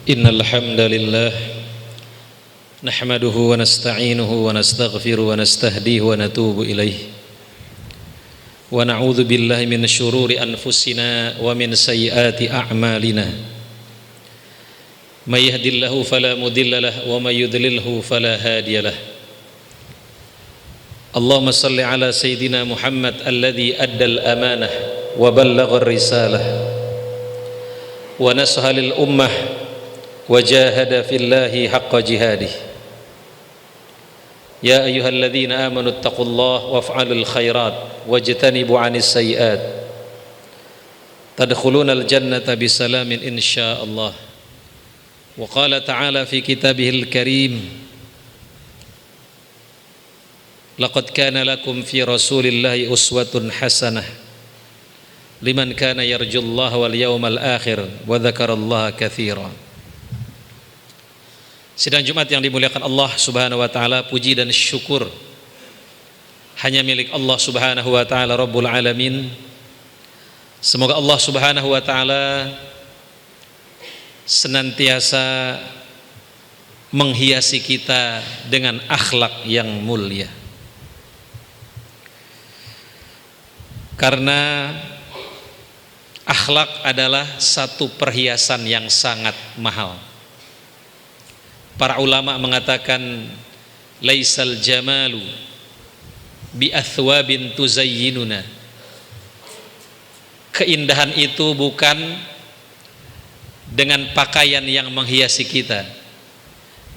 Innal hamdalillah nahmaduhu wa nasta'inuhu wa nastaghfiruhu wa nastahdihi wa natubu ilaih wa na'udzu billahi min syururi anfusina wa min sayyiati a'malina may yahdihillahu fala mudilla lahu wa may yudlilhu fala hadiya lahu. Allahumma salli ala sayyidina Muhammad alladhi addal amanah wa ballagha risalah wa nasaha lil ummah وجاهد في الله حق جهاده يا أيها الذين آمنوا اتقوا الله وافعلوا الخيرات واجتنبوا عن السيئات تدخلون الجنة بسلام إن شاء الله. وقال تعالى في كتابه الكريم لقد كان لكم في رسول الله أسوة حسنة لمن كان يرجو الله واليوم الآخر وذكر الله كثيرا. Sidang Jumat yang dimuliakan Allah Subhanahu wa taala, puji dan syukur hanya milik Allah Subhanahu wa taala Rabbul Alamin. Semoga Allah Subhanahu wa taala senantiasa menghiasi kita dengan akhlak yang mulia. Karena akhlak adalah satu perhiasan yang sangat mahal. Para ulama mengatakan laisal jamalu bi athwabin tuzayyinuna. Keindahan itu bukan dengan pakaian yang menghiasi kita.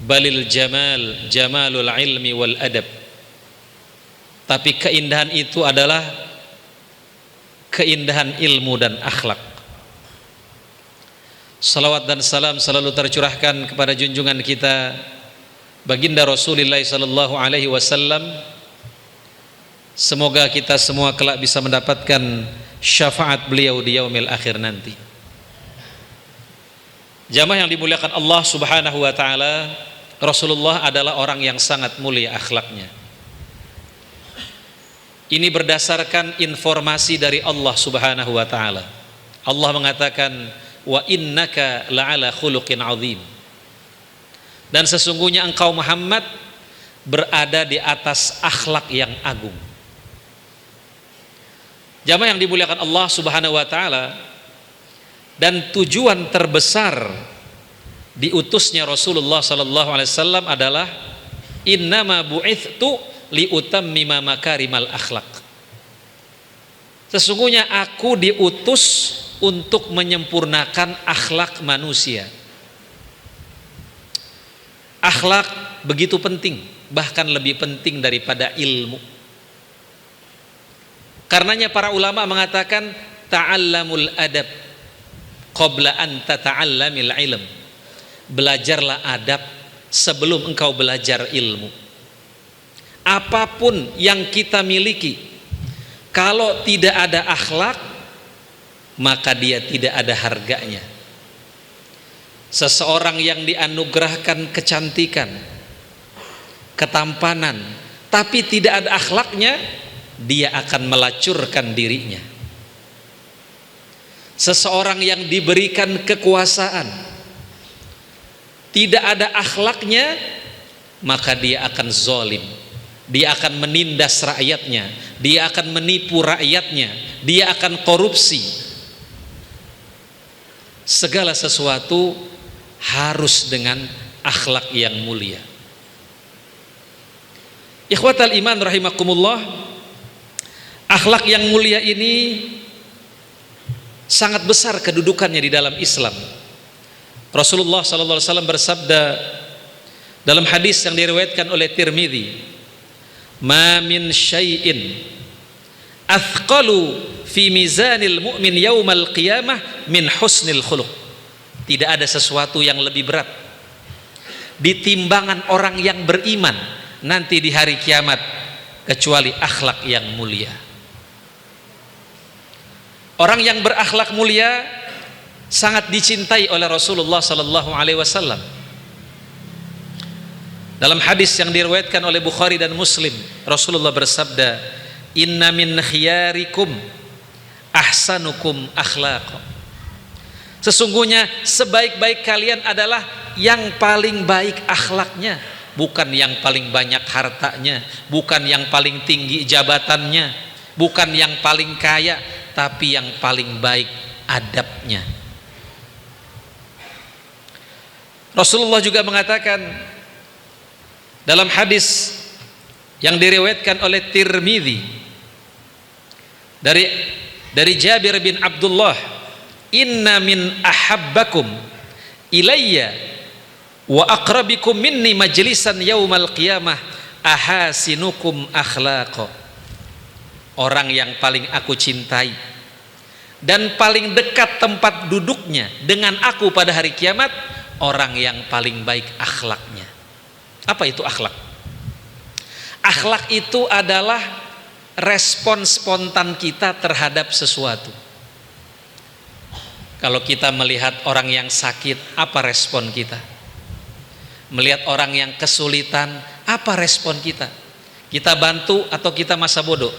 Balil jamal jamalul ilmi wal adab. Tapi keindahan itu adalah keindahan ilmu dan akhlak. Salawat dan salam selalu tercurahkan kepada junjungan kita baginda Rasulullah sallallahu alaihi wasallam. Semoga kita semua kelak bisa mendapatkan syafaat beliau di yaumil akhir nanti. Jamaah yang dimuliakan Allah Subhanahu wa taala, Rasulullah adalah orang yang sangat mulia akhlaknya. Ini berdasarkan informasi dari Allah Subhanahu wa taala. Allah mengatakan wa innaka la'ala khuluqin azim. Dan sesungguhnya engkau Muhammad berada di atas akhlak yang agung. Jamaah yang dimuliakan Allah Subhanahu wa taala, dan tujuan terbesar diutusnya Rasulullah sallallahu alaihi wasallam adalah innama bu'ithtu liutammima makarimal akhlak. Sesungguhnya aku diutus untuk menyempurnakan akhlak manusia. Akhlak begitu penting, bahkan lebih penting daripada ilmu. Karenanya para ulama mengatakan ta'allamul adab qabla an tata'allamil ilm. Belajarlah adab sebelum engkau belajar ilmu. Apapun yang kita miliki, kalau tidak ada akhlak, maka dia tidak ada harganya. Seseorang yang dianugerahkan kecantikan, ketampanan, tapi tidak ada akhlaknya, dia akan melacurkan dirinya. Seseorang yang diberikan kekuasaan, tidak ada akhlaknya, maka dia akan zalim. Dia akan menindas rakyatnya, dia akan menipu rakyatnya, dia akan korupsi. Segala sesuatu harus dengan akhlak yang mulia. Ikhwatal iman rahimakumullah, akhlak yang mulia ini sangat besar kedudukannya di dalam Islam. Rasulullah sallallahu alaihi wasallam bersabda dalam hadis yang diriwayatkan oleh Tirmidzi, "Ma min syai'in athqalu fi mizanil mu'min yaumal qiyamah min husnil khuluq." Tidak ada sesuatu yang lebih berat di timbangan orang yang beriman nanti di hari kiamat kecuali akhlak yang mulia. Orang yang berakhlak mulia sangat dicintai oleh Rasulullah sallallahu alaihi wasallam. Dalam hadis yang diriwayatkan oleh Bukhari dan Muslim, Rasulullah bersabda, "Inna min khiyarikum ahsanukum akhlaqa." Sesungguhnya sebaik-baik kalian adalah yang paling baik akhlaknya, bukan yang paling banyak hartanya, bukan yang paling tinggi jabatannya, bukan yang paling kaya, tapi yang paling baik adabnya. Rasulullah juga mengatakan dalam hadis yang diriwayatkan oleh Tirmidzi dari Jabir bin Abdullah, inna min ahabbakum ilayya wa aqrabikum minni majlisan yaumal qiyamah ahasinukum akhlaqa. Orang yang paling aku cintai dan paling dekat tempat duduknya dengan aku pada hari kiamat, orang yang paling baik akhlaknya. Apa itu akhlak? Akhlak itu adalah respon spontan kita terhadap sesuatu. Kalau kita melihat orang yang sakit, apa respon kita? Melihat orang yang kesulitan, apa respon kita? Kita bantu atau kita masa bodoh?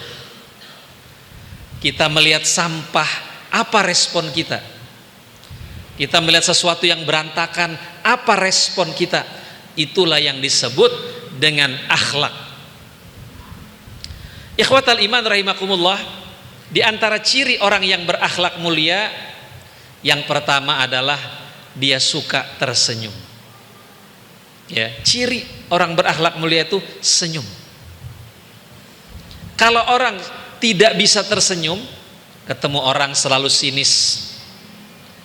Kita melihat sampah, apa respon kita? Kita melihat sesuatu yang berantakan, apa respon kita? Itulah yang disebut dengan akhlak. Ikhwatal iman rahimakumullah, di antara ciri orang yang berakhlak mulia, yang pertama adalah dia suka tersenyum. Ya, ciri orang berakhlak mulia itu senyum. Kalau orang tidak bisa tersenyum, ketemu orang selalu sinis,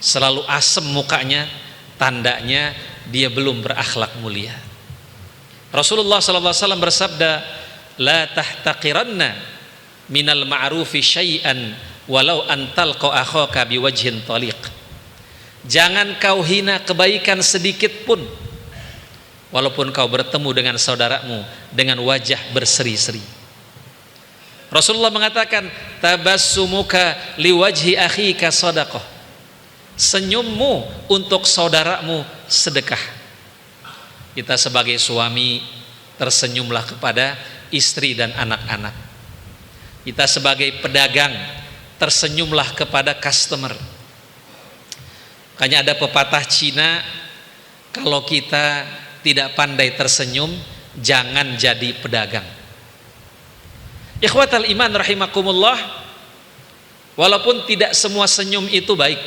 selalu asem mukanya, tandanya dia belum berakhlak mulia. Rasulullah SAW bersabda, la tahtaqiranna minal ma'rufi syai'an walau antal akhaka biwajhin taliq. Jangan kau hina kebaikan sedikit pun, walaupun kau bertemu dengan saudaramu dengan wajah berseri-seri. Rasulullah mengatakan, tabassumuka liwajhi akhika sadaqah. Senyummu untuk saudaramu sedekah. Kita sebagai suami tersenyumlah kepada istri dan anak-anak. Kita sebagai pedagang tersenyumlah kepada customer. Makanya ada pepatah Cina, kalau kita tidak pandai tersenyum, jangan jadi pedagang. Ikhwatal iman rahimakumullah, walaupun tidak semua senyum itu baik.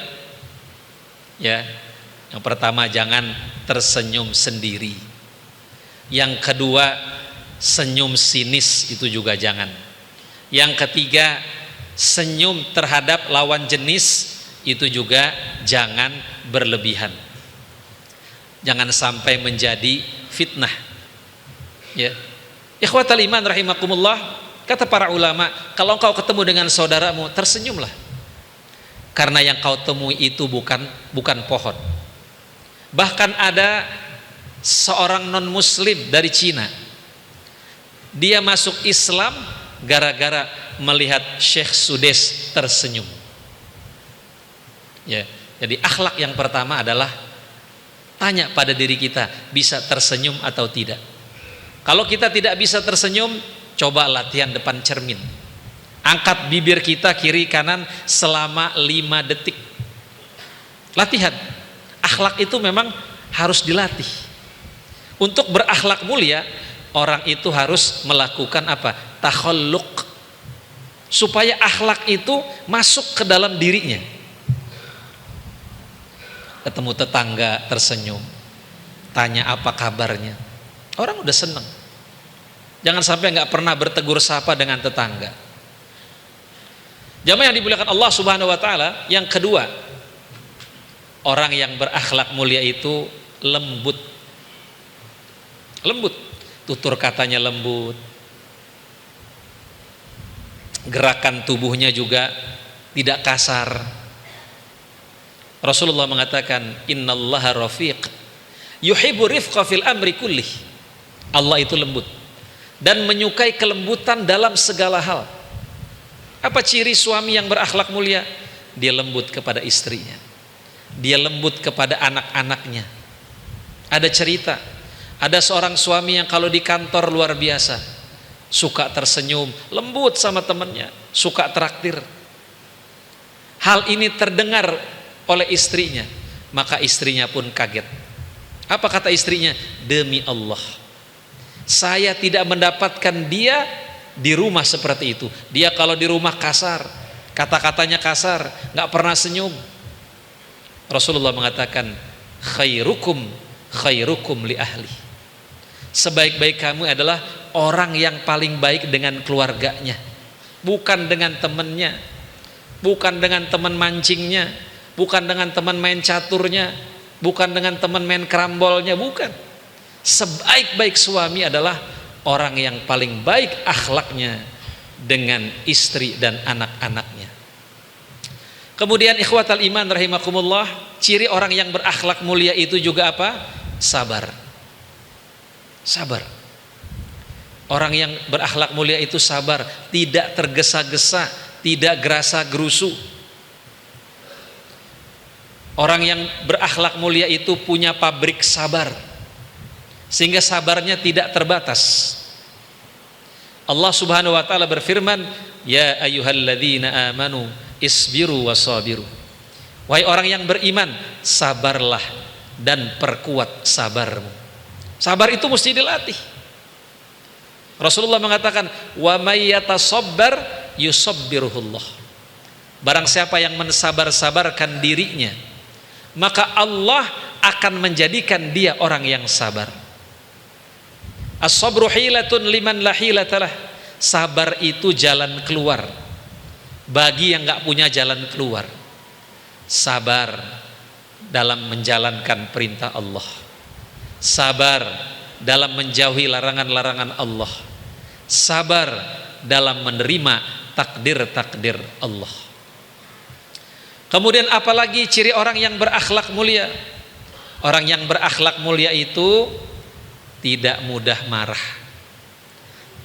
Ya, yang pertama jangan tersenyum sendiri. Yang kedua, senyum sinis itu juga jangan. Yang ketiga, senyum terhadap lawan jenis itu juga jangan berlebihan. Jangan sampai menjadi fitnah. Ya. Ikhwatal iman rahimakumullah, kata para ulama, kalau engkau ketemu dengan saudaramu, tersenyumlah. Karena yang kau temui itu bukan pohon. Bahkan ada seorang non muslim dari Cina. Dia masuk Islam gara-gara melihat Syekh Sudes tersenyum. Ya, jadi akhlak yang pertama adalah tanya pada diri kita, bisa tersenyum atau tidak. Kalau kita tidak bisa tersenyum, coba latihan depan cermin. Angkat bibir kita kiri kanan selama 5 detik. Latihan. Akhlak itu memang harus dilatih. Untuk berakhlak mulia, orang itu harus melakukan apa? Takhalluq. Supaya akhlak itu masuk ke dalam dirinya. Ketemu tetangga tersenyum, tanya apa kabarnya, orang udah seneng. Jangan sampai nggak pernah bertegur sapa dengan tetangga. Jamaah yang dimuliakan Allah Subhanahu Wa Taala. Yang kedua, orang yang berakhlak mulia itu lembut. Lembut, tutur katanya lembut, gerakan tubuhnya juga tidak kasar. Rasulullah mengatakan, innallaha rafiq yuhibbu rifqa fil amri kullih. Allah itu lembut dan menyukai kelembutan dalam segala hal. Apa ciri suami yang berakhlak mulia? Dia lembut kepada istrinya, dia lembut kepada anak-anaknya. Ada cerita, ada seorang suami yang kalau di kantor luar biasa, suka tersenyum, lembut sama temannya, suka traktir. Hal ini terdengar oleh istrinya. Maka istrinya pun kaget. Apa kata istrinya? Demi Allah, saya tidak mendapatkan dia di rumah seperti itu. Dia kalau di rumah kasar, kata-katanya kasar, nggak pernah senyum. Rasulullah mengatakan, khairukum khairukum li ahli. Sebaik-baik kamu adalah orang yang paling baik dengan keluarganya, bukan dengan temannya, bukan dengan teman mancingnya, bukan dengan teman main caturnya, bukan dengan teman main kerambolnya, bukan. Sebaik-baik suami adalah orang yang paling baik akhlaknya dengan istri dan anak-anaknya. Kemudian ikhwatal iman rahimakumullah, ciri orang yang berakhlak mulia itu juga apa? Sabar. Sabar. Orang yang berakhlak mulia itu sabar, tidak tergesa-gesa, tidak gerasa gerusu. Orang yang berakhlak mulia itu punya pabrik sabar, sehingga sabarnya tidak terbatas. Allah Subhanahu wa taala berfirman, ya ayyuhalladzina amanu isbiru wasabiru. Wahai orang yang beriman, sabarlah dan perkuat sabarmu. Sabar itu mesti dilatih. Rasulullah mengatakan, wa may yatasabbar yusabbiruhullah. Barang siapa yang mensabar-sabarkan dirinya, maka Allah akan menjadikan dia orang yang sabar. As-sabru hilatun liman la hilatalah. Sabar itu jalan keluar bagi yang gak punya jalan keluar. Sabar dalam menjalankan perintah Allah, sabar dalam menjauhi larangan-larangan Allah, sabar dalam menerima takdir-takdir Allah. Kemudian apalagi ciri orang yang berakhlak mulia? Orang yang berakhlak mulia itu tidak mudah marah,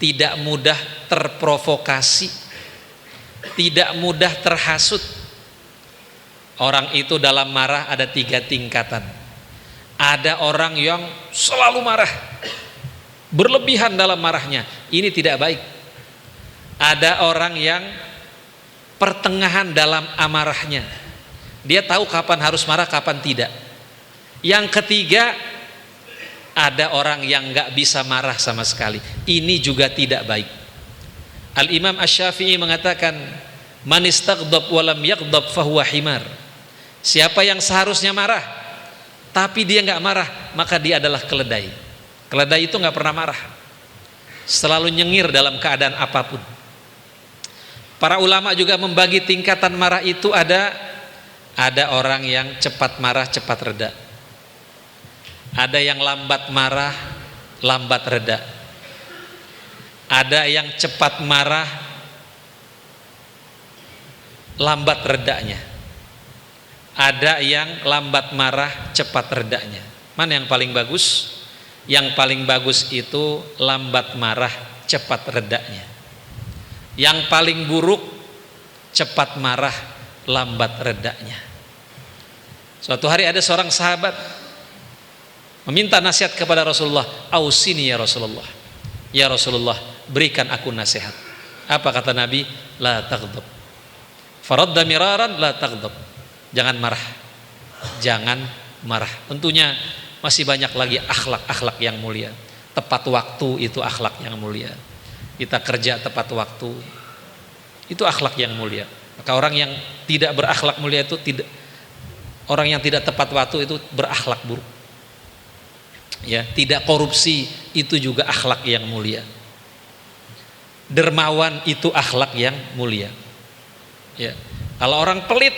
tidak mudah terprovokasi, tidak mudah terhasut. Orang itu dalam marah ada 3 tingkatan. Ada orang yang selalu marah, berlebihan dalam marahnya, ini tidak baik. Ada orang yang pertengahan dalam amarahnya, dia tahu kapan harus marah, kapan tidak. Yang ketiga, ada orang yang nggak bisa marah sama sekali, ini juga tidak baik. Al-Imam Asy-Syafi'i mengatakan, man istaghdab wa lam yaghdab fahuwa himar. Siapa yang seharusnya marah tapi dia nggak marah, maka dia adalah keledai. Keledai itu nggak pernah marah, selalu nyengir dalam keadaan apapun. Para ulama juga membagi tingkatan marah itu, ada orang yang cepat marah cepat reda, ada yang lambat marah lambat reda, ada yang cepat marah lambat redanya, ada yang lambat marah cepat redanya. Mana yang paling bagus? Yang paling bagus itu lambat marah cepat redanya. Yang paling buruk cepat marah lambat redanya. Suatu hari ada seorang sahabat meminta nasihat kepada Rasulullah, ausini ya Rasulullah, ya Rasulullah berikan aku nasihat. Apa kata Nabi? La taghdab. Faradda miraran, la taghdab. Jangan marah, jangan marah. Tentunya masih banyak lagi akhlak-akhlak yang mulia. Tepat waktu itu akhlak yang mulia. Kita kerja tepat waktu, itu akhlak yang mulia. Maka orang yang tidak berakhlak mulia itu tidak, orang yang tidak tepat waktu itu berakhlak buruk. Ya, tidak korupsi itu juga akhlak yang mulia. Dermawan itu akhlak yang mulia. Ya, kalau orang pelit,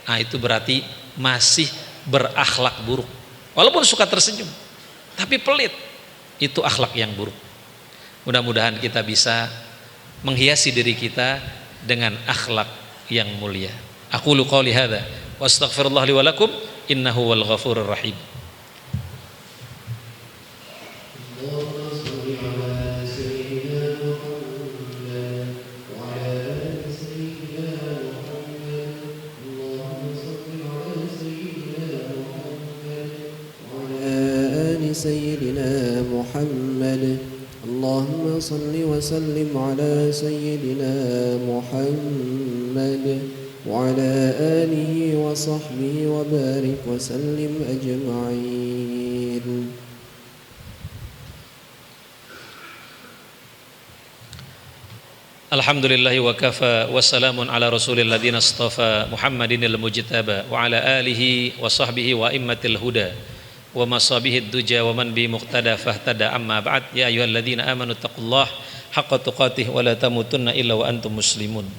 nah itu berarti masih berakhlak buruk. Walaupun suka tersenyum, tapi pelit, itu akhlak yang buruk. Mudah-mudahan kita bisa menghiasi diri kita dengan akhlak yang mulia. Aqulu qouli hadza wa astaghfirullah li wa lakum innahu wal ghafurur rahim. سيدنا محمد اللهم صل وسلم على سيدنا محمد وعلى آله وصحبه وبارك وسلم أجمعين. Alhamdulillahi wa kafa wa salamun ala rasulil ladina astafa Muhammadinil mujtaba wa ala alihi wa sahbihi wa immatil huda wa masabihid duja wa man bi muqtada fahtada amma ba'd. Ya ayyuhalladzina amanu taqullaha haqqa tuqatih wa la tamutunna illa wa antum muslimun.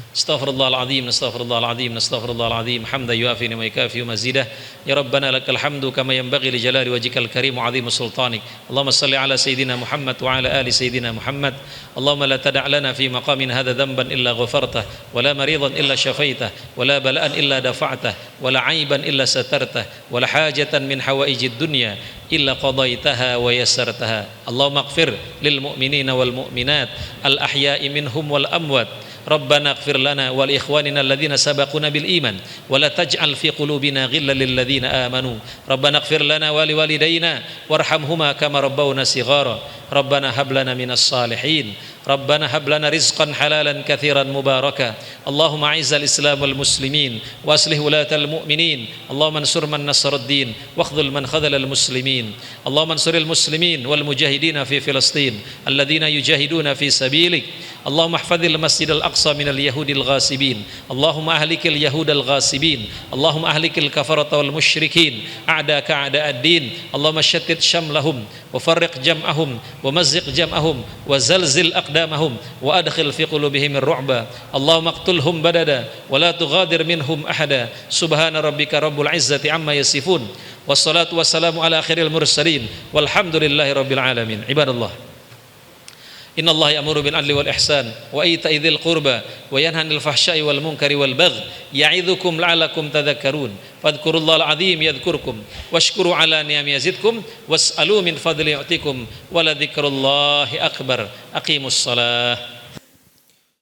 Astaghfirullahaladzim, astaghfirullahaladzim, astaghfirullahaladzim. Hamdan yuafi wa yukafi mazidah. Ya Rabbana lakal hamdu kama yanbaghi li jalali wajhikal karim wa 'azimi sultanik. Allahumma salli ala sayyidina Muhammad wa ala ali sayyidina Muhammad. Allahumma la tada' lana fi maqamin hadha dhanban illa ghafartah wa la maridan illa syafaitah wa la bala'an illa dafa'tah wa la 'aiban illa satartah wa la hajatan min hawaijid dunya illa qadaitaha wa yassartaha. Allahumma ighfir lil mu'minina wal mu'minat al ahya'i minhum wal amwat. Rabbana ighfir lana wa li ikhwanina alladhina sabaquna bil iman wa la taj'al fi qulubina ghillan lil ladzina amanu. Rabbana ighfir lana wa li walidayna warhamhuma kama rabbawna shighara. Rabbana hab lana minas salihin. Rabbana hab lana rizqan halalan katsiran mubaraka. Allahumma a'izzal islam wal muslimin wa aslih wulatal mu'minin. Allahumma ansur man nasaraddin wa khudhul man khadhalal muslimin. Allahumma ansuril muslimin wal mujahidin fi Filastin alladhina yujahiduna fi sabilik. Allahumma ihfadhil masjidal aqsa minal yahudil ghasibin. Allahumma ahlikil yahudal ghasibin. Allahumma ahlikil kafarata wal musyrikin a'daka a'da'ad din. Allahumma shattit syamlahum wa farriq jam'ahum wa mazziq jam'ahum wa zalzil aqdamahum wa adkhil fi qulubihim ar-ru'ba. Allahumma aqtulhum badada wa la tughadir minhum ahada. Subhana rabbika rabbul izzati amma yasifun. Wassalatu wassalamu ala akhiril mursalin walhamdulillahi rabbil alamin. Ibadallah, inna Allah ya'muru bil 'adli wal ihsan wa ita'i dzil qurba wa yanha 'anil fahsya'i wal munkari wal baghi ya'idzukum la'allakum tadhakkarun. Fadhkurullahal 'azim yadhkurkum washkuru 'ala ni'ami yazidkum was'alu min fadli yu'tikum wa la dzikrullahi akbar. Aqimus shalah.